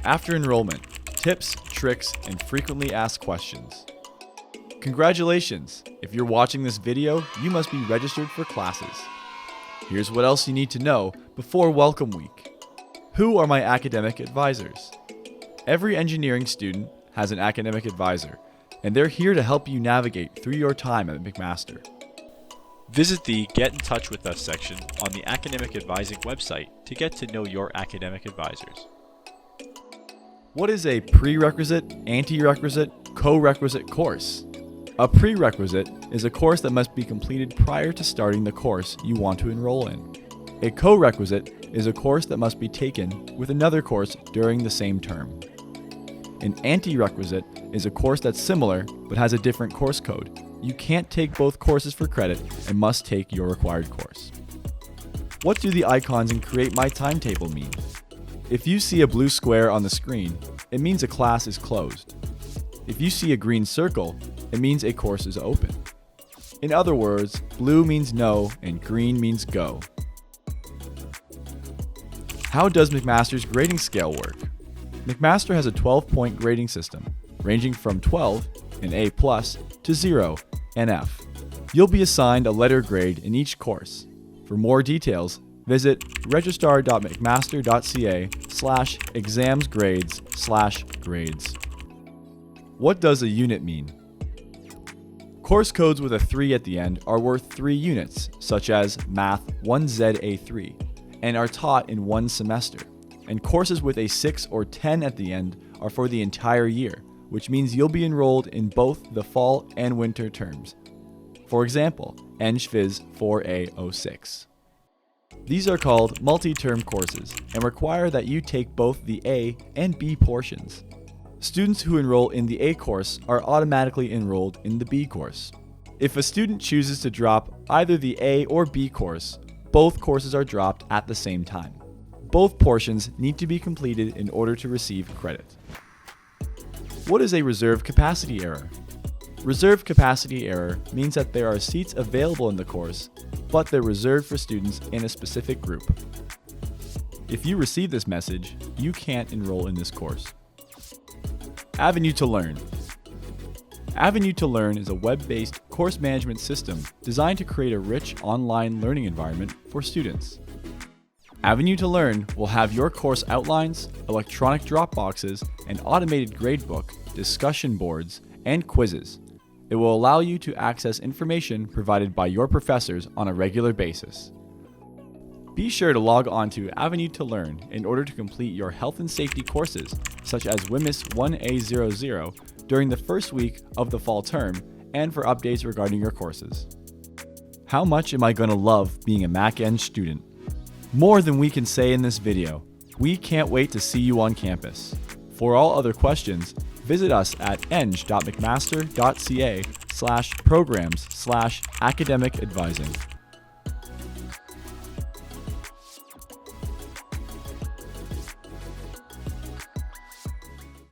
After enrollment, tips, tricks, and frequently asked questions. Congratulations! If you're watching this video, you must be registered for classes. Here's what else you need to know before Welcome Week. Who are my academic advisors? Every engineering student has an academic advisor, and they're here to help you navigate through your time at McMaster. Visit the Get in Touch with Us section on the Academic Advising website to get to know your academic advisors. What is a prerequisite, anterequisite, co-requisite course? A prerequisite is a course that must be completed prior to starting the course you want to enroll in. A co-requisite is a course that must be taken with another course during the same term. An anterequisite is a course that's similar but has a different course code. You can't take both courses for credit and must take your required course. What do the icons in Create My Timetable mean? If you see a blue square on the screen, it means a class is closed. If you see a green circle, it means a course is open. In other words, blue means no and green means go. How does McMaster's grading scale work? McMaster has a 12-point grading system, ranging from 12, an A+, to 0, an F. You'll be assigned a letter grade in each course. For more details, visit registrar.mcmaster.ca/examsgrades/grades. What does a unit mean? Course codes with a 3 at the end are worth 3 units, such as Math 1ZA3, and are taught in one semester. And courses with a 6 or 10 at the end are for the entire year, which means you'll be enrolled in both the fall and winter terms. For example, Eng Phys 4A06. These are called multi-term courses and require that you take both the A and B portions. Students who enroll in the A course are automatically enrolled in the B course. If a student chooses to drop either the A or B course, both courses are dropped at the same time. Both portions need to be completed in order to receive credit. What is a reserve capacity error? Reserve capacity error means that there are seats available in the course, but they're reserved for students in a specific group. If you receive this message, you can't enroll in this course. Avenue to Learn. Avenue to Learn is a web-based course management system designed to create a rich online learning environment for students. Avenue to Learn will have your course outlines, electronic drop boxes, an automated gradebook, discussion boards, and quizzes. It will allow you to access information provided by your professors on a regular basis. Be sure to log on to Avenue to Learn in order to complete your health and safety courses, such as WHMIS 1A00, during the first week of the fall term, and for updates regarding your courses. How much am I going to love being a Mac-Eng student? More than we can say in this video. We can't wait to see you on campus. For all other questions, visit us at eng.mcmaster.ca/programs/academic advising.